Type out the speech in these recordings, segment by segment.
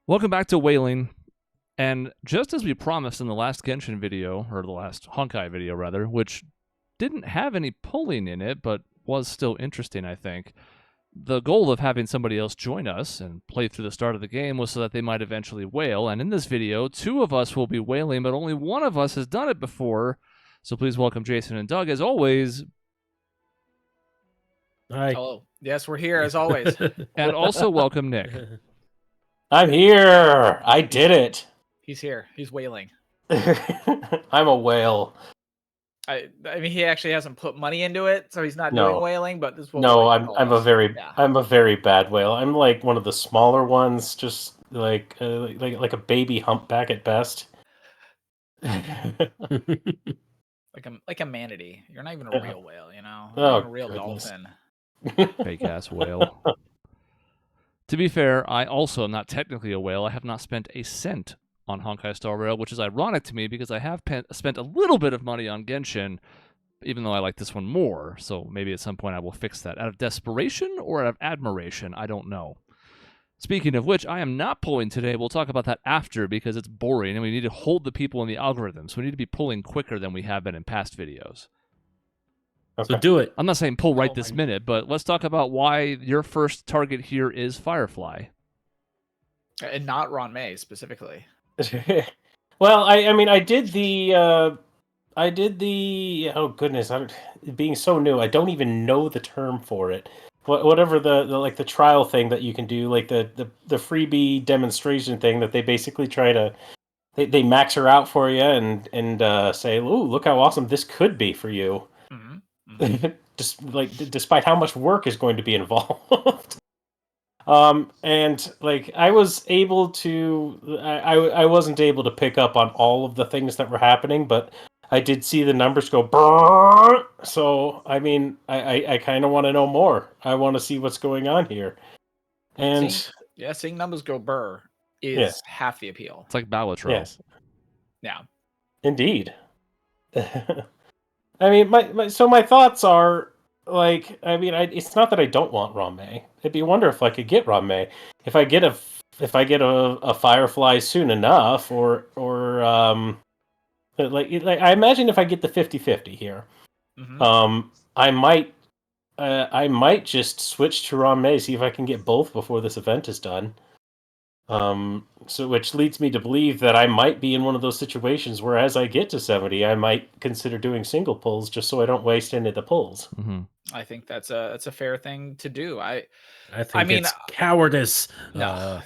Welcome back to Wailing, and just as we promised in the last Genshin video, or the last Honkai video rather, which didn't have any pulling in it, but was still interesting, I think, the goal of having somebody else join us and play through the start of the game was so that they might eventually wail, and in this video, two of us will be wailing, but only one of us has done it before, so please welcome Jason and Doug, as always. Hi. Hello. Yes, we're here as always. And also welcome Nick. I'm here. I did it. He's here. He's wailing. I'm a whale. I mean, he actually hasn't put money into it, so he's not No. doing whaling. But this is what No, we like to I'm call a us. very Yeah. I'm a very bad whale. I'm like one of the smaller ones, just like a baby humpback at best. like a manatee. You're not even a real whale, you know. Oh, Not even a real goodness. dolphin. Fake ass whale. To be fair, I also am not technically a whale. I have not spent a cent on Honkai Star Roll, which is ironic to me because I have spent a little bit of money on Genshin, even though I like this one more. So maybe at some point I will fix that. Out of desperation or out of admiration, I don't know. Speaking of which, I am not pulling today. We'll talk about that after because it's boring and we need to hold the people in the algorithm. So we need to be pulling quicker than we have been in past videos. Okay. So do it. I'm not saying pull right Oh this my- minute, but let's talk about why your first target here is Firefly. And not Ron May specifically. Well, I mean I did the oh goodness, I'm being so new. I don't even know the term for it. Whatever the like the trial thing that you can do, like the freebie demonstration thing that they basically try to they max her out for you and say, "Ooh, look how awesome this could be for you." Mm-hmm. Just like despite how much work is going to be involved. And like I was able to I wasn't able to pick up on all of the things that were happening, but I did see the numbers go brrrr. So I mean I kind of want to know more. I want to see what's going on here. And Seeing numbers go burr is Yeah. half the appeal. It's like Balatro. yes, Yeah. indeed. I mean my thoughts are like, I mean, it's not that I don't want Rame. It'd be a wonder if I could get Rame. If I get a Firefly soon enough, or like I imagine if I get the 50-50 here, Mm-hmm. I might just switch to Rame, see if I can get both before this event is done. So which leads me to believe that I might be in one of those situations where as I get to 70, I might consider doing single pulls just so I don't waste any of the pulls. Mm-hmm. I think that's a fair thing to do. I I mean, it's cowardice. No,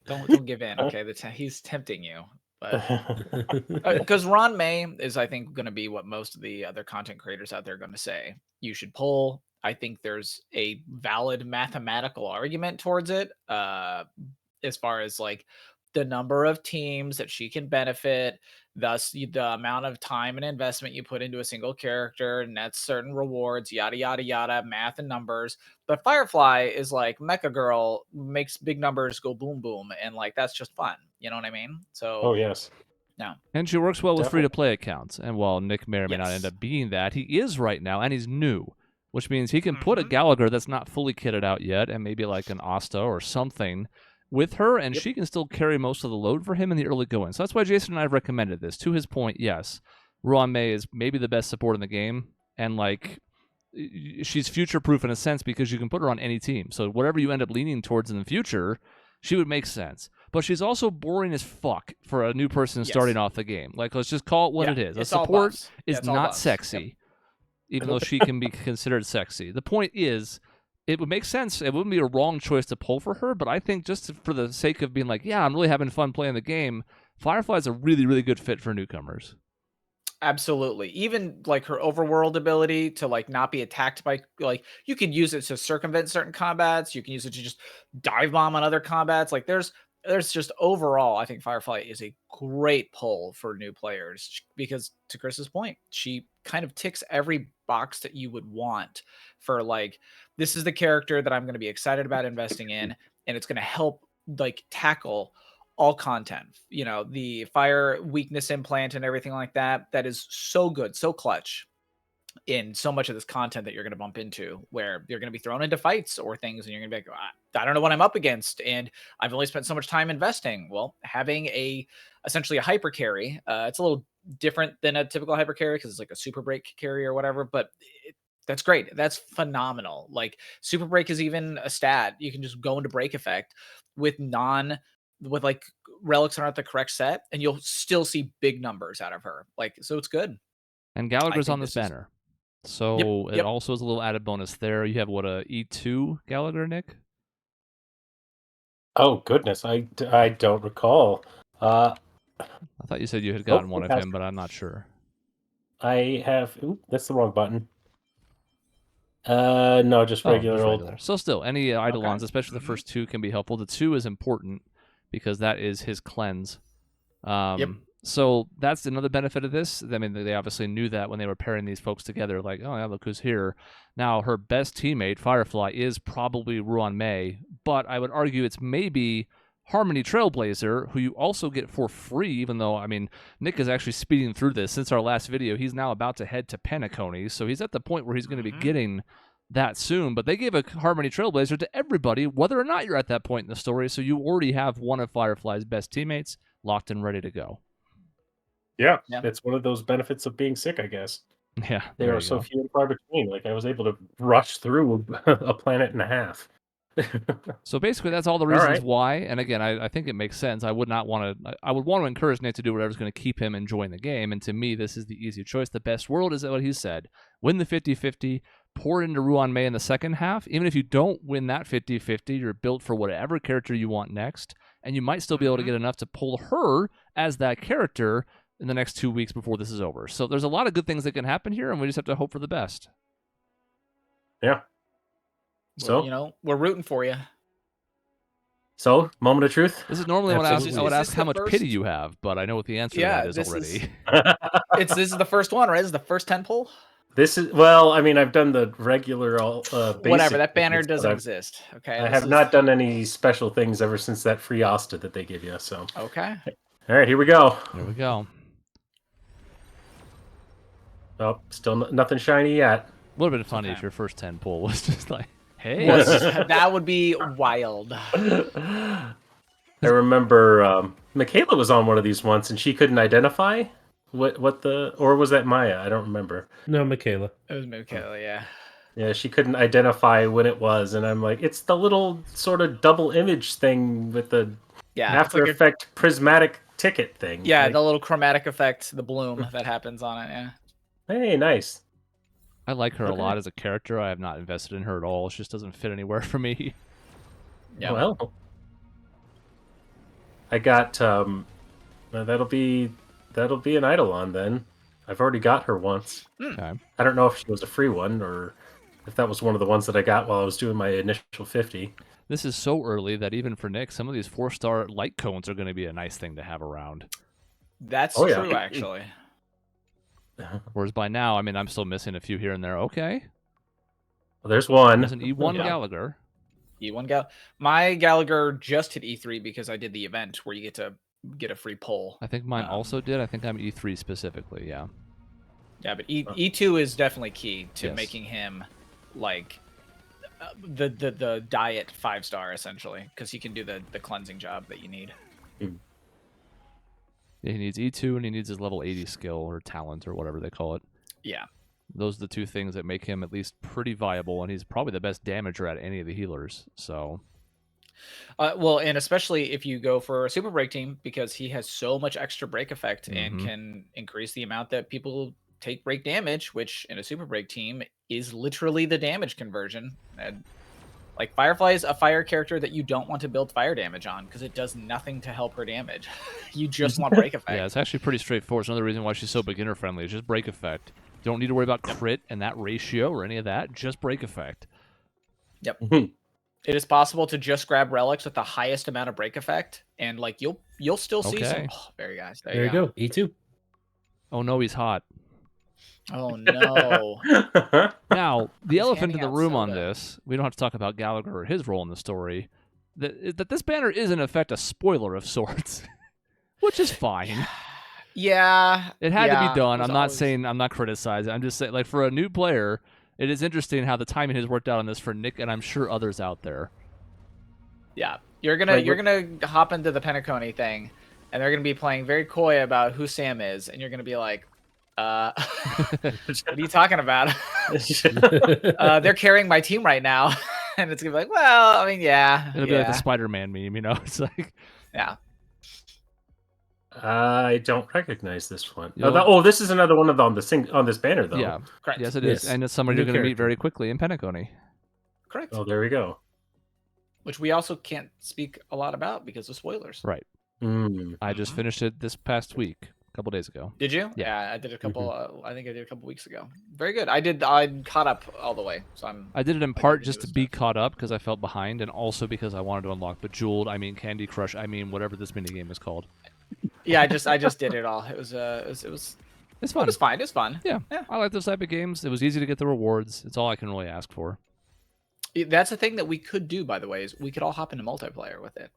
don't give in. Okay, he's tempting you, but because Ron May is, I think, going to be what most of the other content creators out there are going to say. You should pull. I think there's a valid mathematical argument towards it, as far as like the number of teams that she can benefit, thus the amount of time and investment you put into a single character, and that's certain rewards, yada yada yada, math and numbers. But Firefly is like Mecha Girl makes big numbers go boom boom, and like that's just fun. You know what I mean? So Oh yes. no. And she works well with Definitely. free-to-play accounts. And while Nick may or may not end Yes. up being that, he is right now, and he's new, which means he can put a Mhm. Gallagher that's not fully kitted out yet, and maybe like an Asta or something with her, and Yep. she can still carry most of the load for him in the early going. So that's why Jason and I have recommended this. To his point, yes, Ruan May is maybe the best support in the game, and like she's future-proof in a sense because you can put her on any team. So whatever you end up leaning towards in the future, she would make sense. But she's also boring as fuck for a new person Yes. starting off the game. Like, let's just call it what Yeah, it is. A it's all support buffs. is It's all not buffs. sexy, even though she can be considered sexy. The point is, it would make sense. It wouldn't be a wrong choice to pull for her, but I think just for the sake of being like, yeah, I'm really having fun playing the game, Firefly is a really, really good fit for newcomers. Absolutely. Even like her overworld ability to like not be attacked by, like, you can use it to circumvent certain combats. You can use it to just dive bomb on other combats. Like there's just overall, I think Firefly is a great pull for new players because, to Chris's point, she kind of ticks every box that you would want for like, this is the character that I'm going to be excited about investing in, and it's going to help like tackle all content, you know, the fire weakness implant and everything like that. That is so good, so clutch. in so much of this content that you're going to bump into, where you're going to be thrown into fights or things, and you're going to be like, I don't know what I'm up against, and I've only spent so much time investing. Well, having essentially a hyper carry, it's a little different than a typical hyper carry because it's like a super break carry or whatever, but that's great. That's phenomenal. Like super break is even a stat. You can just go into break effect with like relics aren't the correct set, and you'll still see big numbers out of her. Like, so it's good. And Gallagher's on think this this is- banner. So it Yep. also is a little added bonus there. You have what, a E2 Gallagher, Nick? Oh goodness, I don't recall. I thought you said you had gotten Nope, one it of has- him, but I'm not sure. I have. Ooh, that's the wrong button. No, just Oh, regular just old. regular. So still, any Eidolons, Okay. especially the first two, can be helpful. The 2 is important because that is his cleanse. Yep. So that's another benefit of this. I mean, they obviously knew that when they were pairing these folks together. Like, oh yeah, look who's here. Now, her best teammate, Firefly, is probably Ruan Mei, but I would argue it's maybe Harmony Trailblazer, who you also get for free, even though, I mean, Nick is actually speeding through this. Since our last video, he's now about to head to Penacony, so he's at the point where he's going to be getting that soon. But they gave a Harmony Trailblazer to everybody, whether or not you're at that point in the story, so you already have one of Firefly's best teammates locked and ready to go. Yeah, Yeah. it's one of those benefits of being sick, I guess. Yeah, They there are you so go. few and far between. Like I was able to rush through a planet and a half. So basically, that's all the All reasons right. why. And again, I think it makes sense. I would not want to. I would want to encourage Nick to do whatever's going to keep him enjoying the game. And to me, this is the easier choice. The best world is what he said. Win the 50-50. Pour it into Ruan Mei in the second half. Even if you don't win that 50-50, you're built for whatever character you want next, and you might still be able to get enough to pull her as that character in the next 2 weeks before this is over. So there's a lot of good things that can happen here, and we just have to hope for the best. Yeah. So Well, you know, we're rooting for you. So moment of truth. This is normally when I would Absolutely. ask Is this how the much first- pity you have, but I know what the answer to Yeah, that is this already. This is the first one, right? This is the first 10 pull. This is well. I mean, I've done the regular Whatever. basic That banner things, but doesn't I've- exist. Okay. I this have is- not done any special things ever since that free Asta that they give you. So Okay. all right, here we go. There we go. Oh, still nothing shiny yet. Would have been funny Okay. if your first 10 pull was just like, hey. That would be wild. I remember Michaela was on one of these once, and she couldn't identify what the, or was that Maya? I don't remember. No, Michaela. It was Michaela, yeah. Yeah, she couldn't identify when it was, and I'm like, it's the little sort of double image thing with the Yeah. After it's like Effect prismatic ticket thing. yeah, Like, the little chromatic effect, the bloom that happens on it. Yeah. hey, nice. I like her a Okay. lot as a character. I have not invested in her at all. She just doesn't fit anywhere for me. Yeah. Well, I got that'll be an Eidolon then. I've already got her once. Okay. I don't know if she was a free one or if that was one of the ones that I got while I was doing my initial 50. This is so early that even for Nick, some of these 4-star light cones are going to be a nice thing to have around. That's Oh, yeah. true, actually. Whereas by now, I mean, I'm still missing a few here and there. Okay. Well, there's one. There's an E1 Yeah. Gallagher. E1 Gal. My Gallagher just hit E3 because I did the event where you get to get a free pull. I think mine also did. I think I'm E3 specifically, yeah. Yeah, but E2 is definitely key to Yes. making him like the diet 5-star essentially, because he can do the cleansing job that you need. He needs E2 and he needs his level 80 skill or talent or whatever they call it. Yeah. Those are the two things that make him at least pretty viable, and he's probably the best damager at any of the healers. So Well, and especially if you go for a super break team, because he has so much extra break effect and Mhm. can increase the amount that people take break damage, which in a super break team is literally the damage conversion. And like Firefly is a fire character that you don't want to build fire damage on because it does nothing to help her damage. You just want break effect. yeah, it's actually pretty straightforward. It's another reason why she's so beginner friendly. It's just break effect. You don't need to worry about crit and that ratio or any of that. Just break effect. Yep. It is possible to just grab relics with the highest amount of break effect, and like you'll still see some. Okay. Oh, very guys. There you go. E2. Oh no, he's hot. Oh no. Now, the He's elephant in handing the out room on soda. this, we don't have to talk about Gallagher or his role in the story, that this banner is in effect a spoiler of sorts, which is fine. Yeah, It had to be yeah, done. it was I'm not always- saying, I'm not criticizing. I'm just saying, like, for a new player, it is interesting how the timing has worked out on this for Nick and I'm sure others out there. Yeah, you're gonna hop into the Penacony thing, and they're gonna be playing very coy about who Sam is, and you're gonna be like, what are you talking about? They're carrying my team right now, and it's gonna be like, well, I mean, yeah, It'll be like the Spider-Man meme, you know? It's like, yeah. I don't recognize this one. You'll- This is another one on this banner, though. yeah. Correct. Yes, it is. Yes. And it's somebody New you're going to meet character. very quickly in Penacony. Correct. Oh, there we go. Which we also can't speak a lot about because of spoilers. Right. Mm. I just finished it this past week, a couple days ago. Did you? Yeah. I did a couple. I think I did a couple weeks ago. Very good. I caught up all the way, so I'm. I did it in I part did just do to be stuff. caught up because I felt behind, and also because I wanted to unlock Bejeweled, Candy Crush, whatever this minigame is called. Yeah, I just did it all. It was It's fun. It was fine. It's fun. Yeah. Yeah. I like those type of games. It was easy to get the rewards. It's all I can really ask for. That's a thing that we could do, by the way, is we could all hop into multiplayer with it.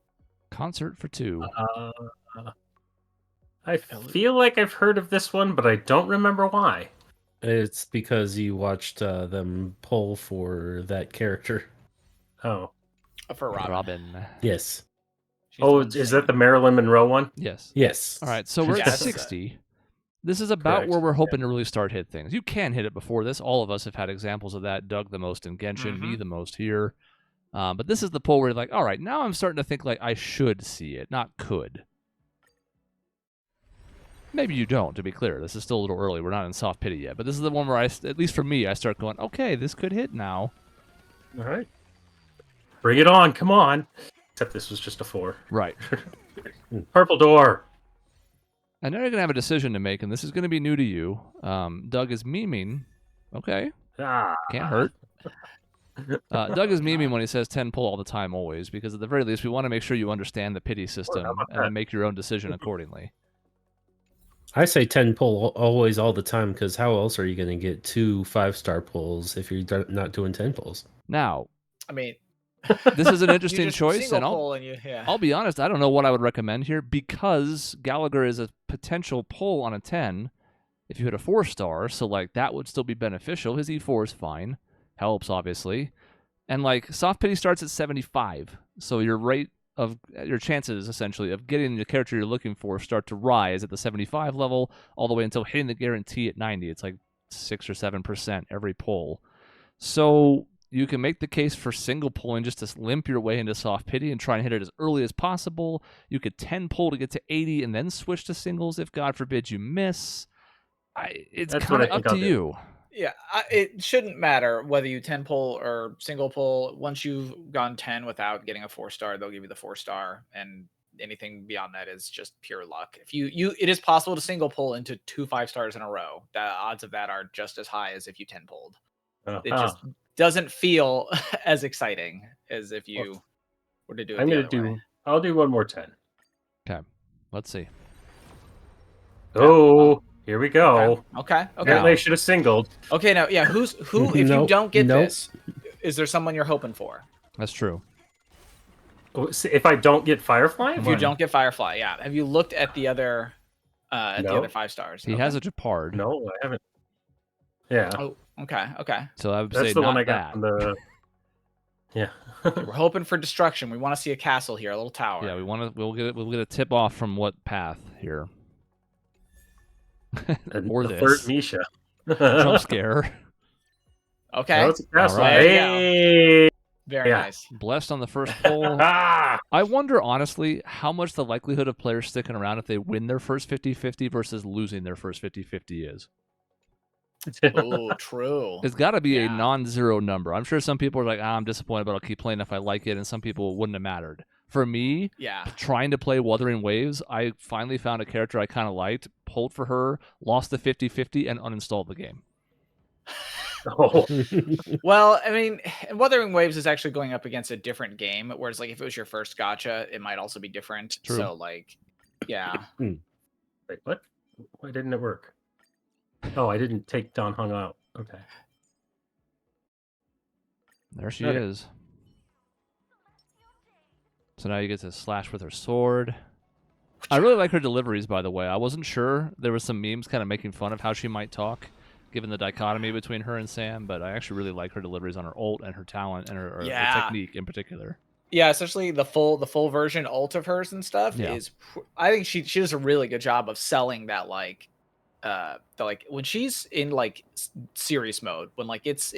Concert for 2. I feel like I've heard of this one, but I don't remember why. It's because you watched them poll for that character. Oh. For Robin. Yes. She's the one Is that singing. the Marilyn Monroe one? Yes. Yes. All right, so we're at Yes. 60. This is about Correct. where we're hoping to really start hit things. You can hit it before this. All of us have had examples of that. Doug the most in Genshin, me the most here. But this is the pull where you're like, all right, now I'm starting to think like I should see it, not could. Maybe you don't, to be clear. This is still a little early. We're not in soft pity yet. But this is the one where at least for me, I start going, okay, this could hit now. All right. Bring it on. Come on. Except this was just a 4. Right. Purple door. And now you're going to have a decision to make, and this is going to be new to you. Doug is memeing. Okay. Ah. Can't hurt. Doug is memeing when he says 10 pull all the time, always, because at the very least, we want to make sure you understand the pity system about and then that? make your own decision accordingly. I say 10 pull always all the time because how else are you going to get 2 5-star pulls if you're not doing 10 pulls? Now, I mean, this is an you interesting just choice, single and pull and I'll be honest, I don't know what I would recommend here because Gallagher is a potential pull on a 10 if you hit a 4-star, so like that would still be beneficial. His E4 is fine. Helps, obviously. And like soft pity starts at 75, so your chances essentially of getting the character you're looking for start to rise at the 75 level all the way until hitting the guarantee at 90. It's like 6 or 7% every pull. So you can make the case for single pulling just to limp your way into soft pity and try and hit it as early as possible. You could 10 pull to get to 80 and then switch to singles if God forbid you miss. It's That's kind what of I up think to I'll do. you. Yeah, it shouldn't matter whether you 10 pull or single pull. Once you've gone 10 without getting a 4-star, they'll give you the 4-star, and anything beyond that is just pure luck. If it is possible to single pull into 2 5-stars in a row. The odds of that are just as high as if you 10 pulled. It just doesn't feel as exciting as if you were to do it. I'll do one more 10. Okay, let's see. Oh, here we go. Okay. Apparently I should have singled. Okay, now, yeah, who? If you Nope, don't get nope. this, is there someone you're hoping for? That's true. If I don't get Firefly? If you don't get Firefly, yeah. Have you looked at the other, the No. other 5-stars? He has a Japard. No, I haven't. Yeah. Oh, okay. So I would That's say the not one I that. got from the... Yeah. We're hoping for destruction. We want to see a castle here, a little tower. Yeah, we'll get a tip off from what path here. Or the this. third Misha. Jump scare. Okay. No, it's a castle. All right. Hey! Very Yeah. nice. Blessed on the first pull. Ah! I wonder, honestly, how much the likelihood of players sticking around if they win their first 50-50 versus losing their first 50-50 is. Oh, true. It's got to be a Yeah. non-zero number. I'm sure some people are like, I'm disappointed, but I'll keep playing if I like it, and some people it wouldn't have mattered. For me, Yeah. trying to play Wuthering Waves, I finally found a character I kind of liked, pulled for her, lost the 50-50, and uninstalled the game. Oh. Well, I mean, Wuthering Waves is actually going up against a different game, whereas like if it was your first gacha, it might also be different. True. So like, yeah. Wait, what? Why didn't it work? Oh, I didn't take Don Hung out. Okay. There she Okay. is. So now you get to slash with her sword. I really like her deliveries, by the way. I wasn't sure. There was some memes kind of making fun of how she might talk, given the dichotomy between her and Sam, but I actually really like her deliveries on her ult and her talent and her technique in particular. Yeah, especially the full version ult of hers and stuff is. I think she does a really good job of selling that when she's in like serious mode, when like it's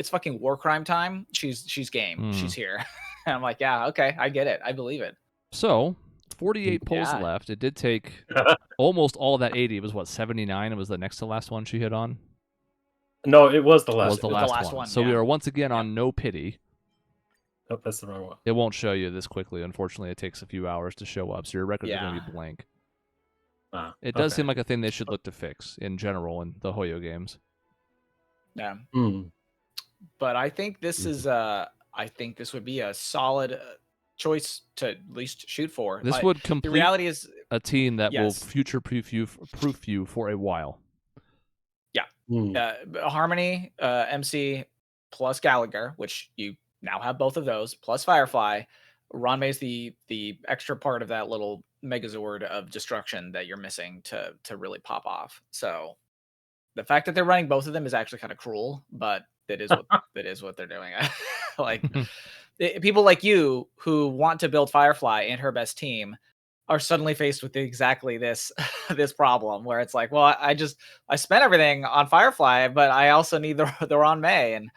fucking war crime time. She's game. She's here. And I'm like, yeah, okay, I get it. I believe it. So 48 polls left. It did take almost all that 80. It was what, 79? It was the next to last one she hit on. No, it was the last. Was the last one. So we are once again on no pity. Oh, that's the wrong one. It won't show you this quickly. Unfortunately, it takes a few hours to show up, so your records are going to be blank. It does seem like a thing they should look to fix in general in the Hoyo games. Yeah. But I think this is I think this would be a solid choice to at least shoot for. This would complete the reality is a team that will future-proof you for a while. Yeah. Harmony, MC, plus Gallagher, which you now have both of those, plus Firefly. Ranmei's the extra part of that little Megazord of destruction that you're missing to really pop off. So the fact that they're running both of them is actually kind of cruel, but that is what they're doing. Like people like you who want to build Firefly and her best team are suddenly faced with exactly this problem where it's like, well, I spent everything on Firefly, but I also need the Ranmei, and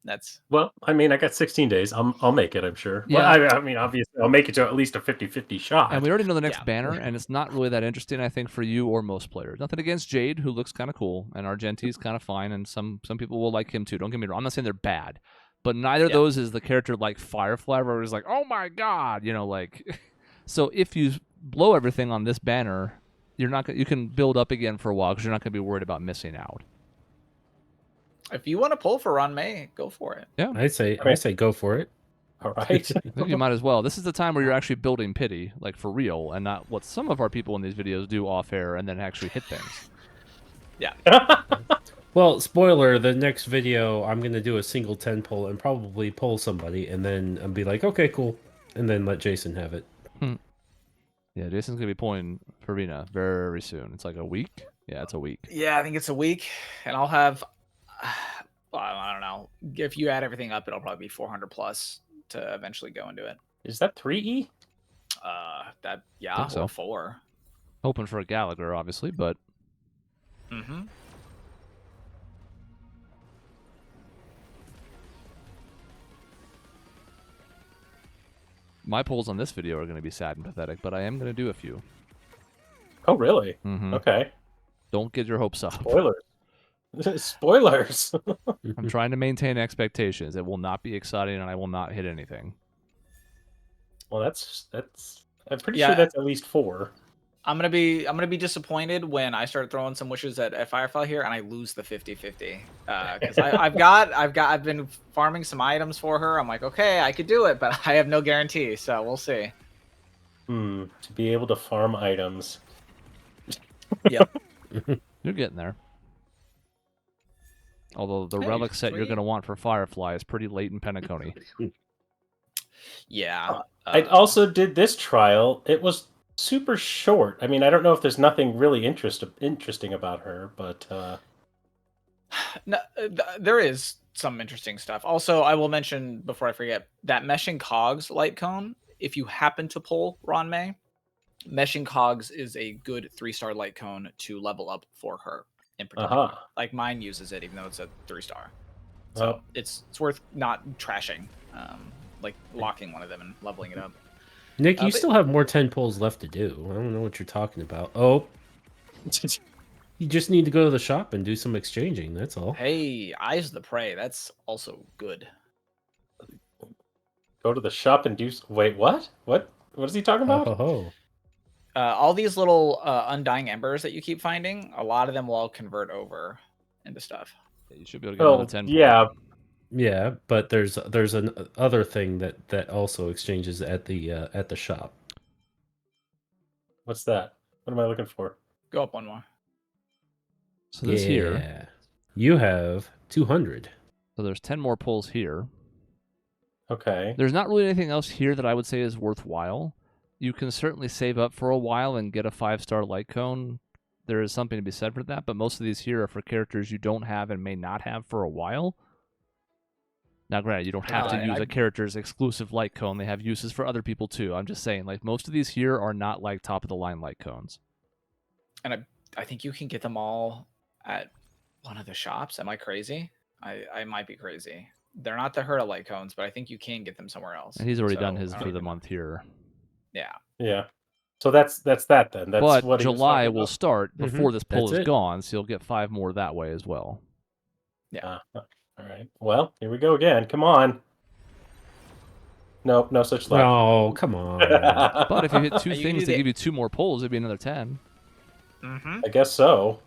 that's I mean, I got 16 days. I'll make it, I'm sure. Yeah. Well, I mean, obviously, I'll make it to at least a 50-50 shot. And we already know the next banner, and it's not really that interesting, I think, for you or most players. Nothing against Jade, who looks kind of cool, and Argenti's kind of fine, and some people will like him too. Don't get me wrong. I'm not saying they're bad, but neither of those is the character like Firefly, where it's like, oh my god, like. So if you blow everything on this banner, you're not. You can build up again for a while because you're not going to be worried about missing out. If you want to pull for Ranmei, go for it. Yeah, I say go for it. All right. I think you might as well. This is the time where you're actually building pity, like for real, and not what some of our people in these videos do off air and then actually hit things. Yeah. Well, spoiler, the next video, I'm going to do a single 10 pull and probably pull somebody, and then I'll be like, okay, cool, and then let Jason have it. Yeah, Jason's going to be pulling Farina very soon. It's like a week? Yeah, it's a week. Yeah, I think it's a week, and I'll have... I don't know. If you add everything up, it'll probably be 400 plus to eventually go into it. Is that 3E? So. Or 4. Hoping for a Gallagher, obviously, but... My pulls on this video are going to be sad and pathetic, but I am going to do a few. Oh, really? Okay. Don't get your hopes up. Spoilers. Spoilers. I'm trying to maintain expectations. It will not be exciting, and I will not hit anything. Well, that's. I'm pretty sure that's at least 4. I'm gonna be disappointed when I start throwing some wishes at Firefly here and I lose the 50-50. Because I've been farming some items for her. I'm like, okay, I could do it, but I have no guarantee, so we'll see. To be able to farm items. Yep. You're getting there. Although the relic set you're going to want for Firefly is pretty late in Penacony. Yeah. I also did this trial. It was super short. I mean, I don't know if there's nothing really interesting about her, but... No, there is some interesting stuff. Also, I will mention, before I forget, that Meshing Cogs light cone, if you happen to pull Ranmei, Meshing Cogs is a good 3-star light cone to level up for her. In particular, like mine uses it, even though it's a 3-star. So it's worth not trashing, like locking one of them and leveling it up. Nick, you still have more 10 pulls left to do. I don't know what you're talking about. Oh, you just need to go to the shop and do some exchanging. That's all. Hey, Eyes of the Prey. That's also good. Go to the shop and do. Wait, what? What is he talking about? All these little undying embers that you keep finding, a lot of them will all convert over into stuff. You should be able to get another 10. Yeah, but there's an other thing that also exchanges at the shop. What's that? What am I looking for? Go up one more. So this here, you have 200. So there's 10 more pulls here. Okay. There's not really anything else here that I would say is worthwhile. you can certainly save up for a while and get a 5-star light cone. There is something to be said for that, but most of these here are for characters you don't have and may not have for a while. Now, granted, you don't have to use a character's exclusive light cone. They have uses for other people too. I'm just saying, like, most of these here are not like top of the line light cones. And I think you can get them all at one of the shops. Am I crazy? I might be crazy. They're not the Herta light cones, but I think you can get them somewhere else. And he's already done his for the month here. Yeah. Yeah. So that's that then. That's but what July will start before this poll That's is it. gone, so you'll get 5 more that way as well. Yeah. All right. Well, here we go again. Come on. Nope, no such luck. Oh, come on. But if you hit 2 You can things, do they the- give you 2 more polls. It'd be another 10. Mm-hmm. I guess so.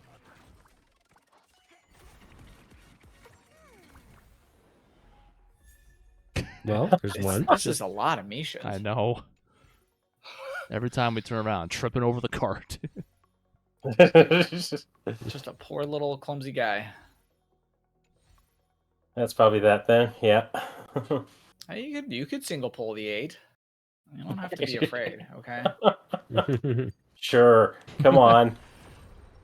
Well, there's one. This is a lot of Mishas. I know. Every time we turn around, tripping over the cart. Just a poor little clumsy guy. That's probably that then. Yeah. Hey, you could single pull the 8. You don't have to be afraid, okay? Sure. Come on.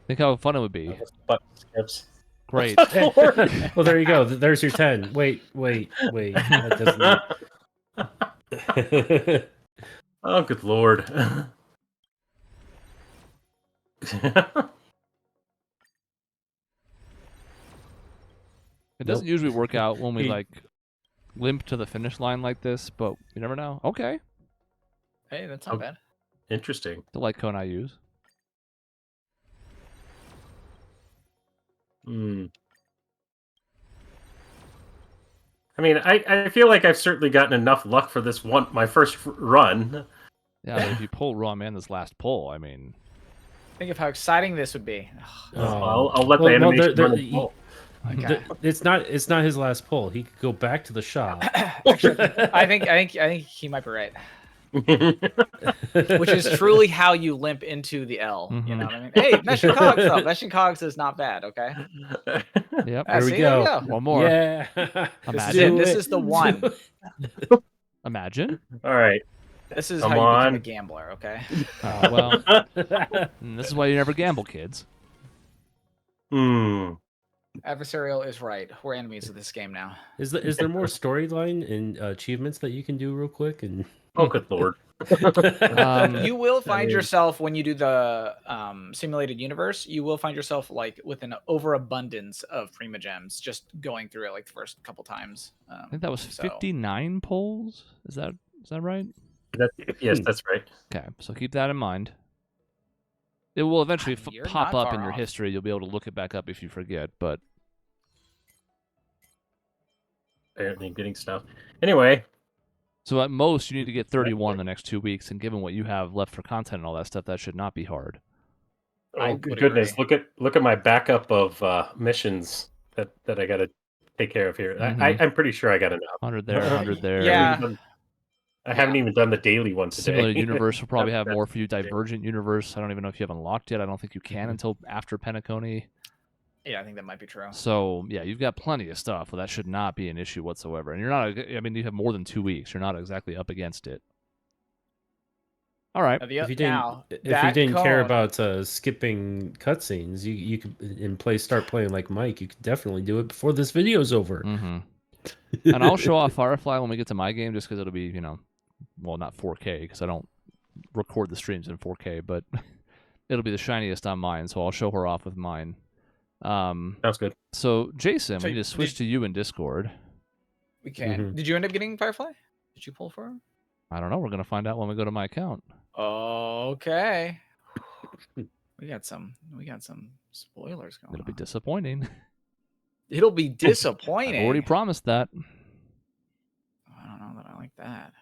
Think how fun it would be. Button skips. Great. Well, there you go. There's your 10. Wait. That doesn't. Oh, good lord. It doesn't Nope. usually work out when we He- like limp to the finish line like this, but you never know. Okay, Hey, that's not bad. Interesting. the light cone I use. Hmm. I mean, I feel like I've certainly gotten enough luck for this one, my first run. Yeah, but if you pull raw man this last pull, I mean, Think of how exciting this would be. I'll let the animation run the pull. Okay. It's not his last pull. He could go back to the shop. I think he might be right. Which is truly how you limp into the L. You know what I mean? Hey, Mesh and Cogs though. Mesh and Cogs is not bad, okay? yep. Ah, There we see, go. there you go. One more. Yeah. Imagine. This is the one. Imagine. All right. This is Come how you become on. a gambler, okay? Well, this is why you never gamble, kids. Hmm. Adversarial is right. We're enemies of this game now. Is there more storyline and achievements that you can do real quick? And Oh, good lord. You will find mean- yourself when you do the simulated universe. You will find yourself like with an overabundance of prima gems, just going through it like the first couple times. I think that was So- 59 polls. Is that right? Yes, that's right. Okay, so keep that in mind. It will eventually You're pop not up in far your off. history. You'll be able to look it back up if you forget, but Apparently, I'm getting stuff. Anyway, so at most you need to get 31 in the next 2 weeks, and given what you have left for content and all that stuff, that should not be hard. I oh would good goodness, agree. look at my backup of missions that I got to take care of here. Mhm. I'm pretty sure I got enough. 100 there, 100 there. Yeah. I haven't even done the daily one today. Simulated universe will probably have That- more for you. Divergent universe, I don't even know if you have unlocked yet. I don't think you can until after Pentaconi. Yeah, I think that might be true. So yeah, you've got plenty of stuff. Well, that should not be an issue whatsoever. And you're not. I mean, you have more than 2 weeks. You're not exactly up against it. All right. Now, if you didn't, now, if you that didn't care cone- about skipping cutscenes, you could start playing like Mike. You could definitely do it before this video's over. Mm-hmm. And I'll show off Firefly when we get to my game, just because it'll be, well, not 4K because I don't record the streams in 4K, but it'll be the shiniest on mine. So I'll show her off with mine. Sounds good. So Jason, So we need to switch to you in Discord. we can. Mhm. Did you end up getting Firefly? Did you pull for her? I don't know. We're gonna find out when we go to my account. Okay. We got some spoilers going It'll be on. disappointing. It'll be I've disappointing. already promised that. I don't know that I like that.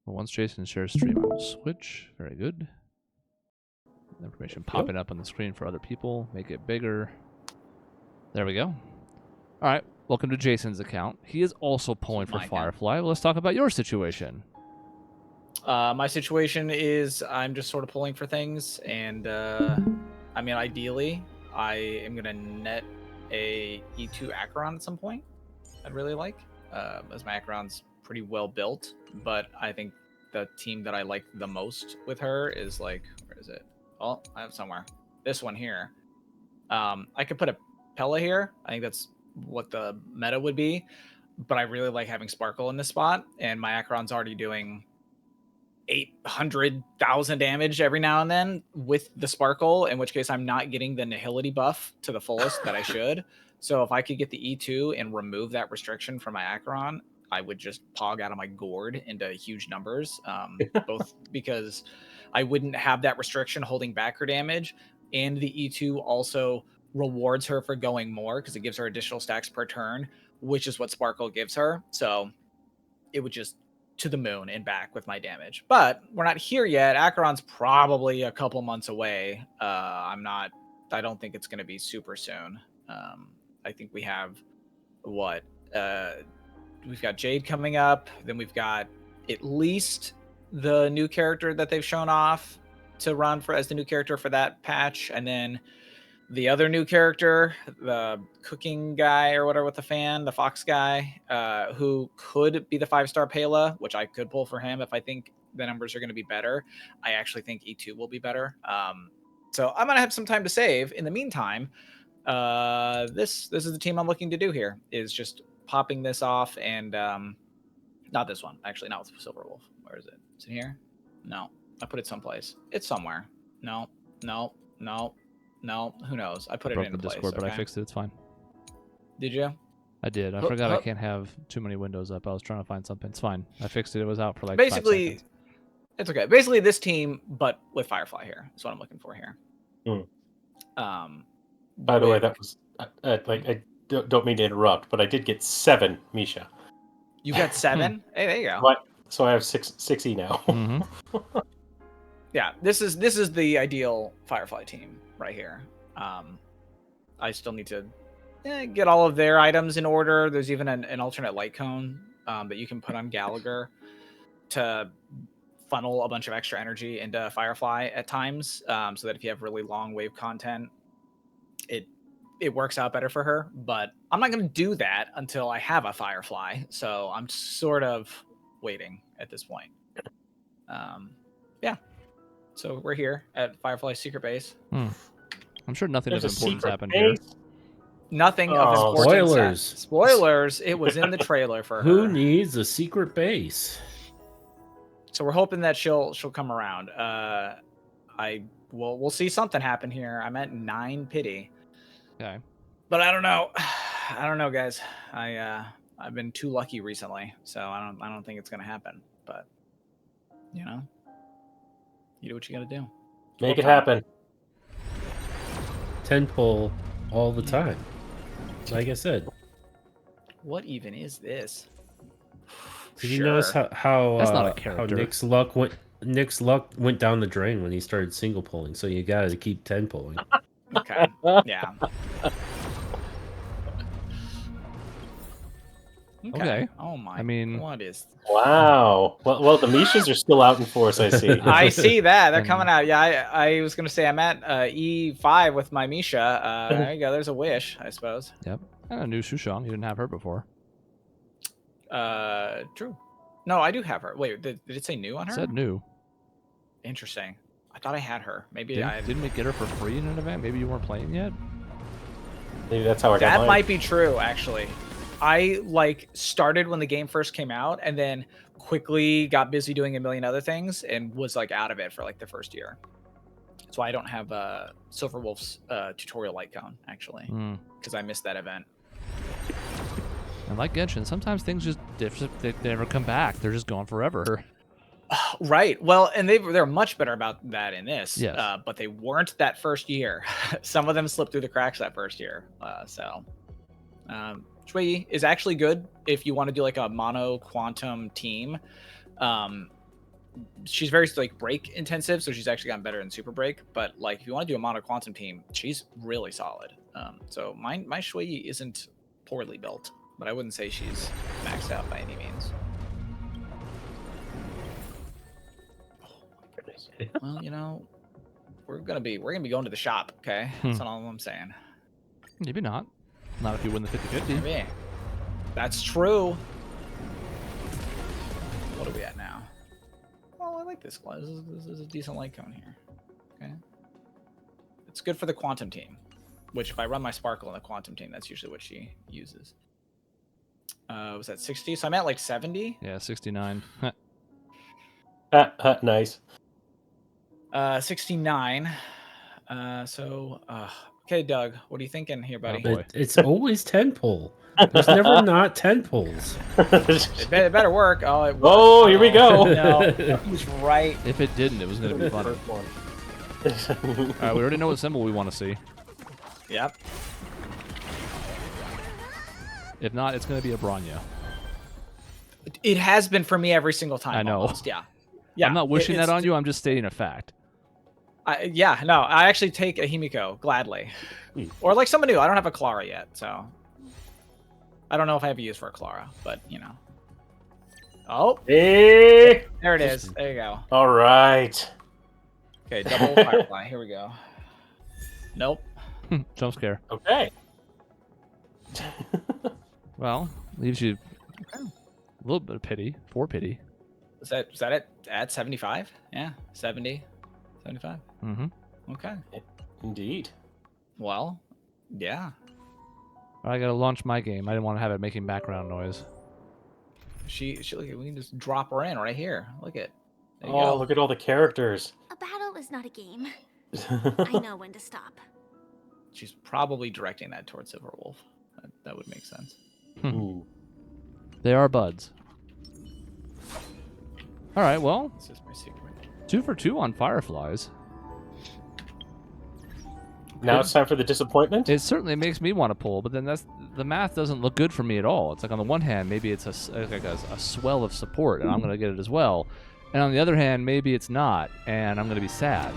Well, once Jason shares stream, I will switch. Very good. Information popping up on the screen for other people. Make it bigger. There we go. All right. Welcome to Jason's account. He is also pulling for My account. Firefly. Well, let's talk about your situation. My situation is I'm just sort of pulling for things, and I mean, ideally, I am gonna net a E2 Acheron at some point. I'd really like, as my Acheron's pretty well built, but I think the team that I like the most with her is like, where is it? Oh, I have somewhere. This one here. I could put a Pella here. I think that's what the meta would be, but I really like having Sparkle in this spot, and my Acheron's already doing 800,000 damage every now and then with the Sparkle, in which case I'm not getting the Nihility buff to the fullest that I should. So if I could get the E2 and remove that restriction from my Acheron, I would just pog out of my gourd into huge numbers, both because I wouldn't have that restriction holding back her damage, and the E2 also rewards her for going more because it gives her additional stacks per turn, which is what Sparkle gives her. So it would just to the moon and back with my damage. But we're not here yet. Acheron's probably a couple months away. I don't think it's going to be super soon. I think we have what? We've got Jade coming up. Then we've got at least the new character that they've shown off to run for as the new character for that patch. And then the other new character, the cooking guy or whatever with the fan, the fox guy, who could be the 5-star Pela, which I could pull for him if I think the numbers are going to be better. I actually think E2 will be better. So I'm going to have some time to save. In the meantime, this is the team I'm looking to do here, is just popping this off and not this one. Actually, not with Silver Wolf. Where is it? Is it here? No. I put it someplace. It's somewhere. No. Who knows? I put it in the place. Discord, but I Okay? fixed it. It's fine. Did you? I did. I forgot I can't have too many windows up. I was trying to find something. It's fine. I fixed it. It was out for like 5 Basically, seconds. it's okay. Basically, this team, but with Firefly here. That's what I'm looking for here. By the way, that was I don't mean to interrupt, but I did get 7 Misha. You got 7? Hey, there you go. But, so I have 6E now. Mm-hmm. Yeah, this is the ideal Firefly team right here. I still need to get all of their items in order. There's even an alternate light cone that you can put on Gallagher to funnel a bunch of extra energy into Firefly at times, so that if you have really long wave content, it works out better for her. But I'm not going to do that until I have a Firefly, so I'm sort of waiting at this point. Yeah. So we're here at Firefly's secret base. I'm sure nothing There's of a importance secret happened here. base. Nothing of Oh, importance. spoilers. Spoilers. It was in the trailer for her. Who needs a secret base? So we're hoping that she'll come around. We'll see something happen here. I'm at 9 pity. Okay. But I don't know. I don't know, guys. I've been too lucky recently, so I don't think it's gonna happen. But you know, you do what you gotta do. Make it happen. 10 pull all the time. Like I said. What even is this? Did you notice how That's not a how character. Nick's luck went down the drain when he started single pulling, so you gotta keep 10 pulling. Okay. Yeah. Okay. Oh my. I mean- what is? Wow. Well, the Mishas are still out in force, I see. I see that they're And- coming out. Yeah, I was gonna say I'm at E5 with my Misha. There you go. There's a wish, I suppose. Yep. And a new Shushong. You didn't have her before. True. No, I do have her. Wait, did it say new on It her? said new. Interesting. I thought I had her. Maybe I Didn't we get her for free in an event? Maybe you weren't playing yet? Maybe that's how I got That mine. might be true, actually. I started when the game first came out, and then quickly got busy doing a million other things, and was out of it for the first year. So I don't have Silver Wolf's tutorial light cone actually, because I missed that event. And like Genshin, sometimes things just they never come back. They're just gone forever. Right. Well, and they're much better about that in this. Yes. But they weren't that first year. Some of them slipped through the cracks that first year. Shui is actually good if you want to do a mono quantum team. She's very break intensive, so she's actually gotten better in super break. But if you want to do a mono quantum team, she's really solid. So my Shui isn't poorly built, but I wouldn't say she's maxed out by any means. Well, we're gonna be going to the shop. Okay, that's all I'm saying. Maybe not. Not if you win the 50-50. Maybe. That's true. What are we at now? Well, I like this class. This is a decent light cone here. Okay. It's good for the quantum team, which if I run my sparkle in the quantum team, that's usually what she uses. Was that 60? So I'm at like 70. Yeah, 69. Nice. 69. Okay, Doug, what are you thinking here, buddy? boy. It's always 10 pull. There's never not 10 pulls. It better work. Oh, it worked. Oh, here we go. No, he's right. If it didn't, it was going to be funny. All right, we already know what symbol we want to see. Yep. If not, it's going to be a Bronya. It has been for me every single time. I know. Almost. Yeah. Yeah. I'm not wishing that on you. I'm just stating a fact. Yeah, no, I actually take a Himiko gladly, or like someone new. I don't have a Clara yet, so I don't know if I have a use for a Clara, but you know. Oh, Hey. there it is. There you go. All right. Okay, double Firefly. Here we go. Nope. Jump scare. Okay. Well, leaves you a little bit of pity. For pity. Is that it? At 75? Yeah, 70, 75. Mm-hmm. Okay. Indeed. Well, yeah. I got to launch my game. I didn't want to have it making background noise. She look at. We can just drop her in right here. Look at. There you Oh, go. look at all the characters. A battle is not a game. I know when to stop. She's probably directing that towards Silverwolf. That would make sense. Ooh. They are buds. All right, well, This is my secret. 2 for 2 on Fireflies. Now it's time for the disappointment. It certainly makes me want to pull, but then the math doesn't look good for me at all. It's like on the one hand, maybe it's a swell of support, and I'm going to get it as well. And on the other hand, maybe it's not, and I'm going to be sad.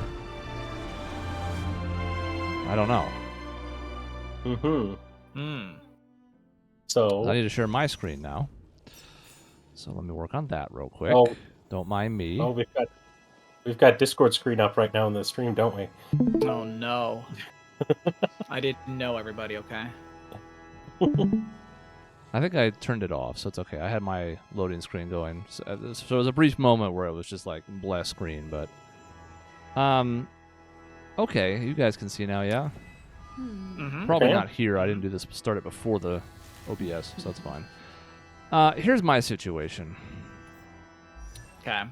I don't know. Mm-hmm. Hmm. So. I need to share my screen now. So let me work on that real quick. Oh. Don't mind me. Oh, we've got Discord screen up right now in the stream, don't we? Oh no. I didn't know everybody. Okay. I think I turned it off, so it's okay. I had my loading screen going. So it was a brief moment where it was just like blast screen, but okay, you guys can see now, yeah? Mm-hmm. Probably Okay. not here. I didn't do this start it before the OBS, so that's fine. Here's my situation. Okay.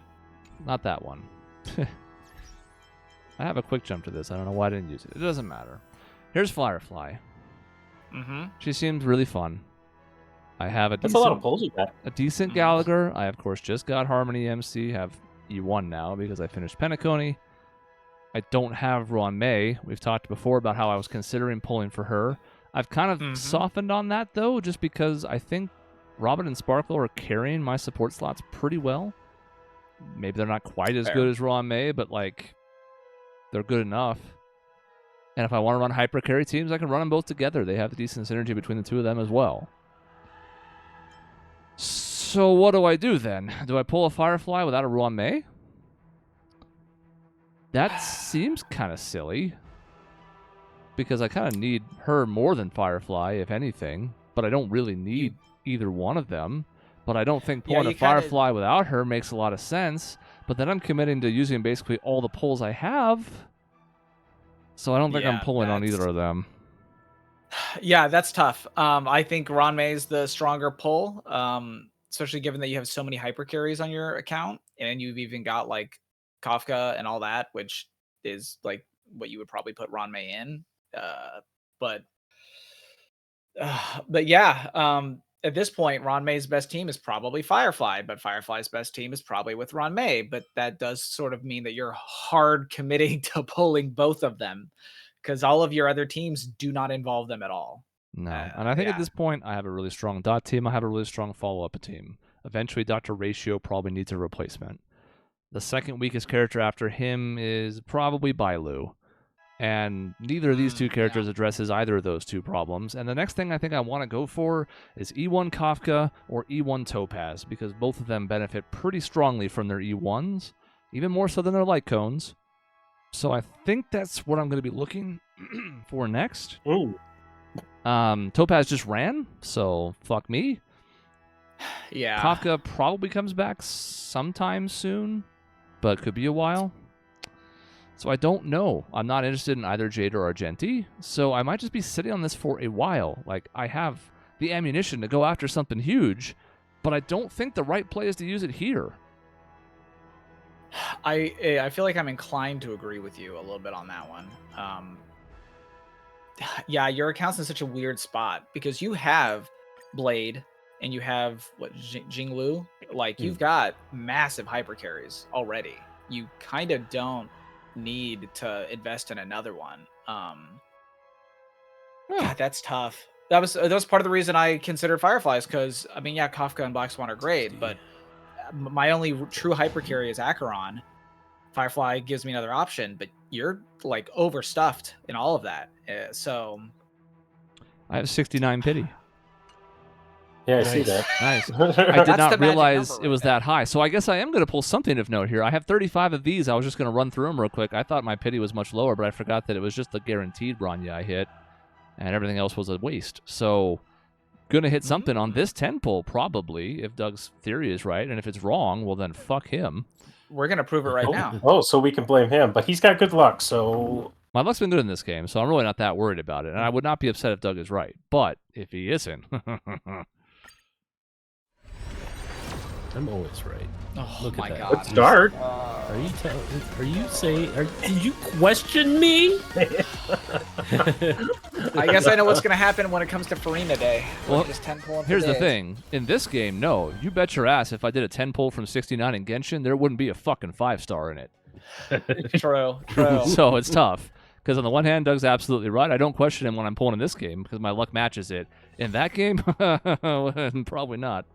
Not that one. I have a quick jump to this. I don't know why I didn't use it. It doesn't matter. Here's Firefly. Mm-hmm. She seems really fun. I have That's a lot of pulls you got. a decent Gallagher. I, of course, just got Harmony MC, have E1 now because I finished Penacony. I don't have Ruan Mei. We've talked before about how I was considering pulling for her. I've kind of softened on that, though, just because I think Robin and Sparkle are carrying my support slots pretty well. Maybe they're not quite as Fair. good as Ruan Mei, but, like, they're good enough. And if I want to run hyper carry teams, I can run them both together. They have a decent synergy between the two of them as well. So what do I do then? Do I pull a Firefly without a Ruan Mei? That seems kind of silly. Because I kind of need her more than Firefly, if anything. But I don't really need either one of them. But I don't think pulling a Firefly without her makes a lot of sense. But then I'm committing to using basically all the pulls I have. So I don't think I'm pulling on either of them. Yeah, that's tough. I think Ranmei is the stronger pull, especially given that you have so many hyper carries on your account, and you've even got like Kafka and all that, which is like what you would probably put Ranmei in. But yeah, at this point, Ranmei's best team is probably Firefly, but Firefly's best team is probably with Ranmei. But that does sort of mean that you're hard committing to pulling both of them, because all of your other teams do not involve them at all. No. And I think at this point, I have a really strong dot team. I have a really strong follow-up team. Eventually, Dr. Ratio probably needs a replacement. The second weakest character after him is probably Bailu. And neither of these two characters addresses either of those two problems. And the next thing I think I want to go for is E1 Kafka or E1 Topaz, because both of them benefit pretty strongly from their E1s, even more so than their light cones. So I think that's what I'm going to be looking for next. Ooh. Topaz just ran, so fuck me. Yeah. Kafka probably comes back sometime soon, but could be a while. So I don't know. I'm not interested in either Jade or Argenti, so I might just be sitting on this for a while. Like, I have the ammunition to go after something huge, but I don't think the right play is to use it here. I feel like I'm inclined to agree with you a little bit on that one. Yeah, your account's in such a weird spot because you have Blade and you have Jinglu. Like, you've got massive hyper carries already. You kind of don't need to invest in another one. God, that's tough. That was part of the reason I considered Fireflies, because I mean, yeah, Kafka and Black Swan are great, but my only true hyper carry is Acheron. Firefly gives me another option, but you're like overstuffed in all of that. So I have 69 pity. Yeah, I see that. Nice. I did That's the not magic realize number it was right there. that high. So I guess I am going to pull something of note here. I have 35 of these. I was just going to run through them real quick. I thought my pity was much lower, but I forgot that it was just the guaranteed Bronya I hit, and everything else was a waste. So going to hit something on this 10 pull, probably, if Doug's theory is right. And if it's wrong, well, then fuck him. we're gonna prove it right now. Oh, so we can blame him, but he's got good luck, so... My luck's been good in this game, so I'm really not that worried about it. And I would not be upset if Doug is right. But if he isn't... I'm always right. Oh Look at my that. god. Let's start. Are you saying? Did you question me? I guess I know what's gonna happen when it comes to Farina Day. Well, Just 10 pulling for Here's the days. thing. In this game, no. You bet your ass if I did a 10 pull from 69 in Genshin, there wouldn't be a fucking 5-star in it. True. So it's tough. Because on the one hand, Doug's absolutely right. I don't question him when I'm pulling in this game because my luck matches it. In that game, probably not.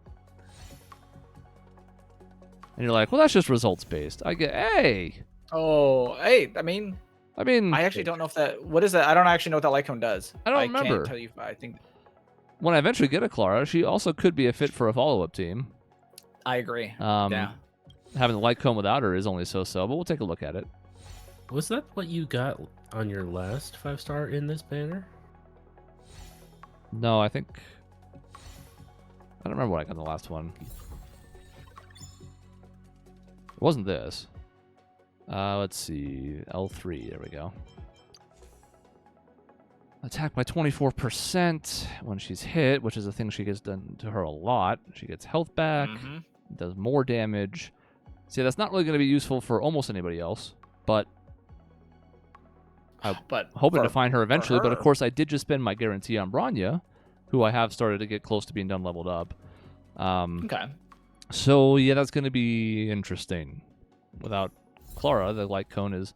And you're like, well, that's just results based. I get, hey. Oh, hey, I mean, I actually don't know if that. What is that? I don't actually know what that light cone does. I don't I remember. Can't tell you. I think when I eventually get a Clara, she also could be a fit for a follow-up team. I agree. Yeah. Having the light cone without her is only so-so, but we'll take a look at it. Was that what you got on your last 5-star in this banner? No, I think... I don't remember what I got in the last one. It wasn't this. Let's see. L3. There we go. Attack by 24% when she's hit, which is a thing she gets done to her a lot. She gets health back, does more damage. See, that's not really going to be useful for almost anybody else, but I'm hoping to find her eventually. But of course, I did just spend my guarantee on Bronya, who I have started to get close to being done leveled up. Okay. So, yeah, that's going to be interesting. Without Clara, the light cone is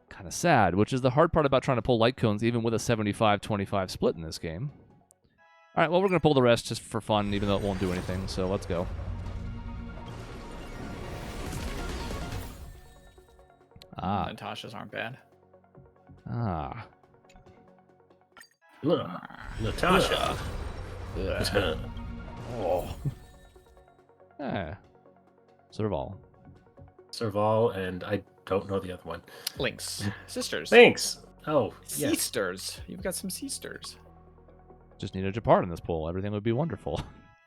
kind of sad, which is the hard part about trying to pull light cones, even with a 75-25 split in this game. All right, well, we're going to pull the rest just for fun, even though it won't do anything, so let's go. Natasha's aren't bad. Natasha. Serval. Serval, and I don't know the other one. Lynx. Sisters. Thanks. Oh, yes. Sisters. You've got some sisters. Just need a Japard in this pool. Everything would be wonderful.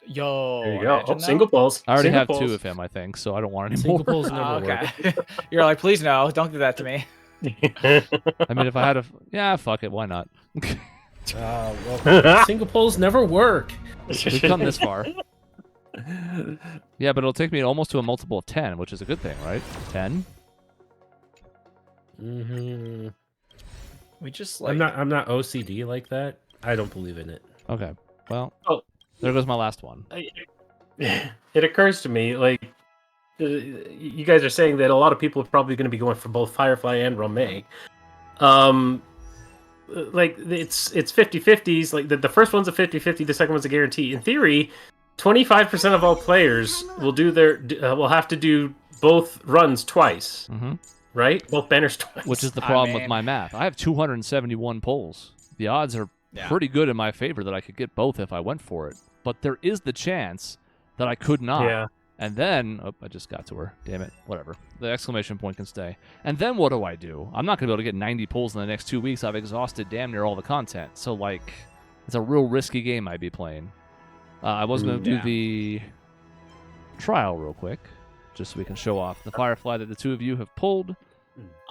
Yo. There you go. imagine Oh, single pulls. I already Single have pulls. 2 of him, I think, so I don't want any Single more. pulls never work. Okay. You're like, please no, don't do that to me. I mean, if I had a... Yeah, fuck it, why not? Well, single pulls never work. We've come this far. Yeah, but it'll take me almost to a multiple of 10, which is a good thing, right? 10? Mm-hmm. We just like... I'm not OCD like that. I don't believe in it. Okay. Well, Oh. There goes my last one. It occurs to me, like, you guys are saying that a lot of people are probably going to be going for both Firefly and Romay. Like, it's 50-50s. Like, the first one's a 50-50, the second one's a guarantee. In theory, 25% of all players will do will have to do both runs twice. Mm-hmm. Right? Both banners twice. Which is the problem with my math. I have 271 pulls. The odds are pretty good in my favor that I could get both if I went for it. But there is the chance that I could not. Yeah. And then... Oh, I just got to her. Damn it. Whatever. The exclamation point can stay. And then what do? I'm not going to be able to get 90 pulls in the next 2 weeks. I've exhausted damn near all the content. So, like, it's a real risky game I'd be playing. I was going to do the trial real quick, just so we can show off the Firefly that the two of you have pulled.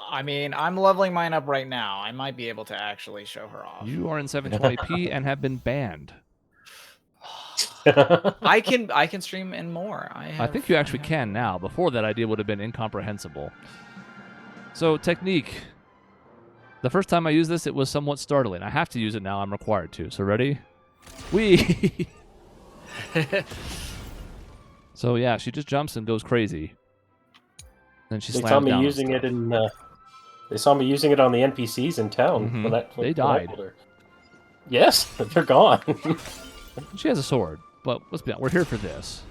I mean, I'm leveling mine up right now. I might be able to actually show her off. You are in 720p and have been banned. I can stream in more. I think you actually can now. Before that idea would have been incomprehensible. So, technique. The first time I used this, it was somewhat startling. I have to use it now. I'm required to. So, ready? Whee! So, yeah, she just jumps and goes crazy. Then she They slams saw me down on using stuff. it in. They saw me using it on the NPCs in town. Mhm. When They I died. pulled her. Yes, they're gone. She has a sword, but let's be honest, we're here for this.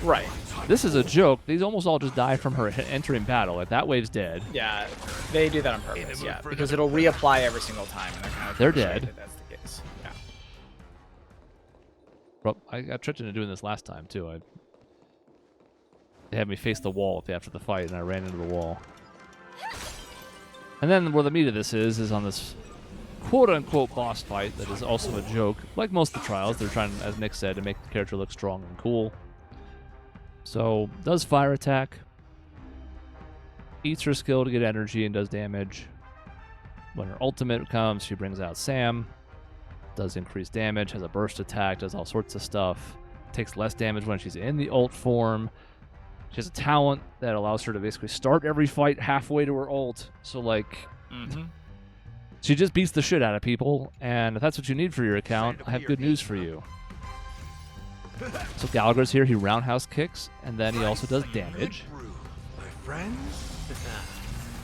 Right. This is a joke. These almost all just die from her entering battle. Like, that wave's dead. Yeah, they do that on purpose. Yeah, because it'll reapply every single time. And They're frustrated dead. That's the case. Yeah. Well, I got tricked into doing this last time, too. They had me face the wall after the fight, and I ran into the wall. And then where the meat of this is on this quote-unquote boss fight that is also a joke. Like most of the trials, they're trying, as Nick said, to make the character look strong and cool. So, does fire attack. Eats her skill to get energy and does damage. When her ultimate comes, she brings out Sam. Does increase damage, has a burst attack, does all sorts of stuff. Takes less damage when she's in the ult form. She has a talent that allows her to basically start every fight halfway to her ult. So, like, she just beats the shit out of people. And if that's what you need for your account, I have good news for you. So Gallagher's here. He roundhouse kicks, and then he also does damage. My friends,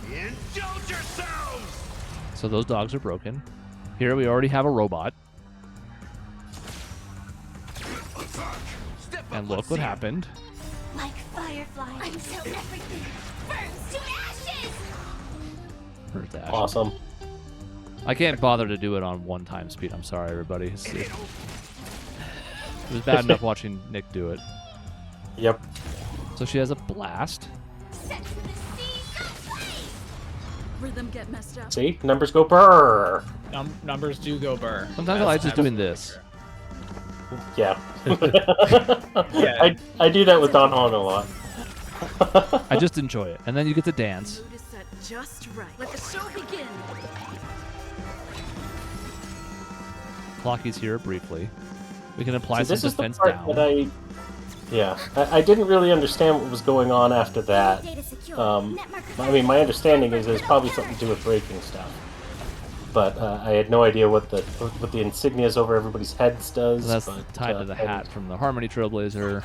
indulge yourselves. So those dogs are broken. Here we already have a robot. And look what happened. Like Firefly, until everything burns to ashes! Where's that? Awesome. I can't bother to do it on 1 speed. I'm sorry, everybody. It was bad enough watching Nick do it. Yep. So she has a blast. Set to the seas of flame! Rhythm get messed up. See, numbers go brrr. Numbers do go burr. Sometimes I like just doing this. Yeah. Yeah. I do that with Don Hong a lot. I just enjoy it. And then you get to dance. Mood is set just right. Let the show begin. Clocky's here briefly. We can apply See, some this is the defense part down. that I didn't really understand what was going on after that. Data secure. Net marker I mean, my understanding is there's probably something to do with breaking stuff, but I had no idea what the insignias over everybody's heads does. That's but, tied to the hat from the Harmony Trailblazer.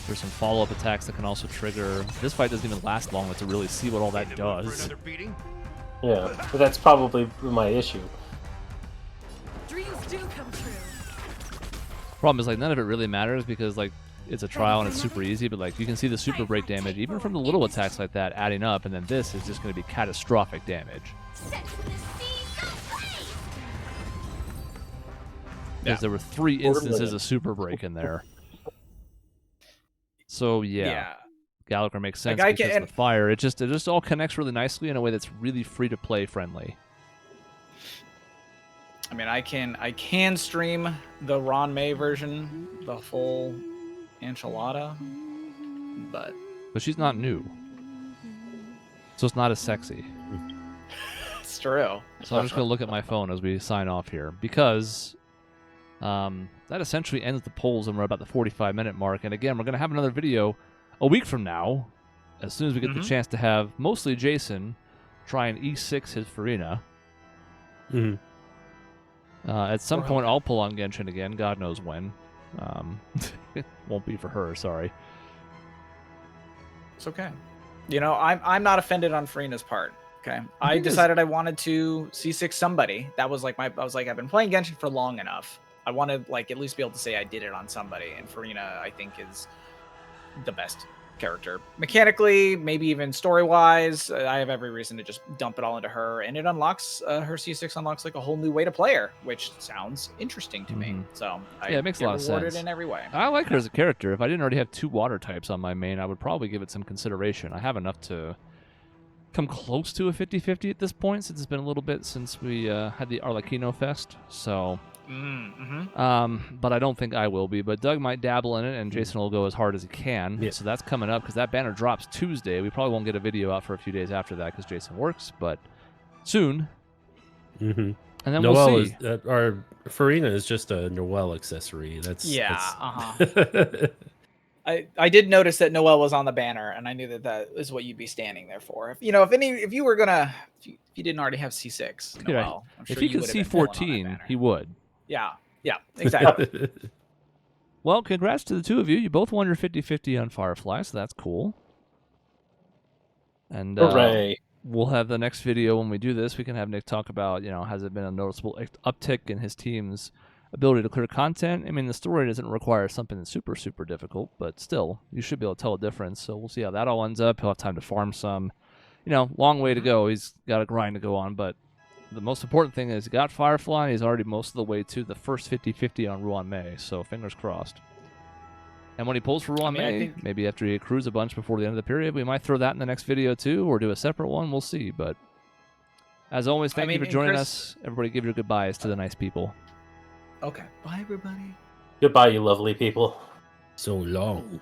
There's some follow-up attacks that can also trigger. This fight doesn't even last long to really see what all that does. Yeah, but that's probably my issue. Dreams do come true. Problem is, like, none of it really matters because, like, it's a trial and it's super easy, but, like, you can see the super break damage even from the little attacks like that adding up, and then this is just going to be catastrophic damage. set to the seas of flame! Because there were 3 instances of super break in there. So, yeah. Gallagher makes sense Like, I because can- of the fire. It just all connects really nicely in a way that's really free-to-play friendly. I mean, I can stream the Ron May version, the full enchilada, but But she's not new. So it's not as sexy. it's true. So I'm just going to look at my phone as we sign off here because that essentially ends the polls and we're about the 45-minute mark. And again, we're going to have another video a week from now as soon as we get the chance to have mostly Jason try and E6 his Farina. Mhm. At some point, I'll pull on Genshin again. God knows when. It won't be for her, sorry. It's okay. You know, I'm not offended on Farina's part. Okay, I think it's- decided I wanted to C6 somebody. That was like I was like, I've been playing Genshin for long enough. I wanted like at least be able to say I did it on somebody, and Farina I think is the best character mechanically, maybe even story wise. I have every reason to just dump it all into her, and it unlocks her C6 unlocks like a whole new way to play her, which sounds interesting to me. So Yeah, it makes a lot of rewarded sense. in every way. I like her as a character. If I didn't already have 2 water types on my main, I would probably give it some consideration. I have enough to come close to a 50-50 at this point, since it's been a little bit since we had the Arlecchino Fest. So But I don't think I will be. But Doug might dabble in it, and Jason will go as hard as he can. Yeah. So that's coming up because that banner drops Tuesday. We probably won't get a video out for a few days after that because Jason works, but soon. Mm-hmm. And then Noelle we'll see. Our Farina is just a Noelle accessory. That's I did notice that Noelle was on the banner, and I knew that is what you'd be standing there for. If you were gonna, if you didn't already have C6, Noelle, I'm sure if he could would have been pulling on that C14, banner. he would. Yeah, exactly. Well, congrats to the two of you. You both won your 50-50 on Firefly, so that's cool. And Hooray. we'll have the next video when we do this. We can have Nick talk about, has it been a noticeable uptick in his team's ability to clear content? I mean, the story doesn't require something that's super, super difficult, but still, you should be able to tell a difference. So we'll see how that all ends up. He'll have time to farm some. Long way to go. He's got a grind to go on, but the most important thing is he got Firefly. He's already most of the way to the first 50-50 on Ruan Mei, so fingers crossed. And when he pulls for Ruan Mei, maybe after he accrues a bunch before the end of the period, we might throw that in the next video too, or do a separate one. We'll see. But as always, thank you for joining us. Everybody give your goodbyes to the nice people. Okay. Bye, everybody. Goodbye, you lovely people. So long.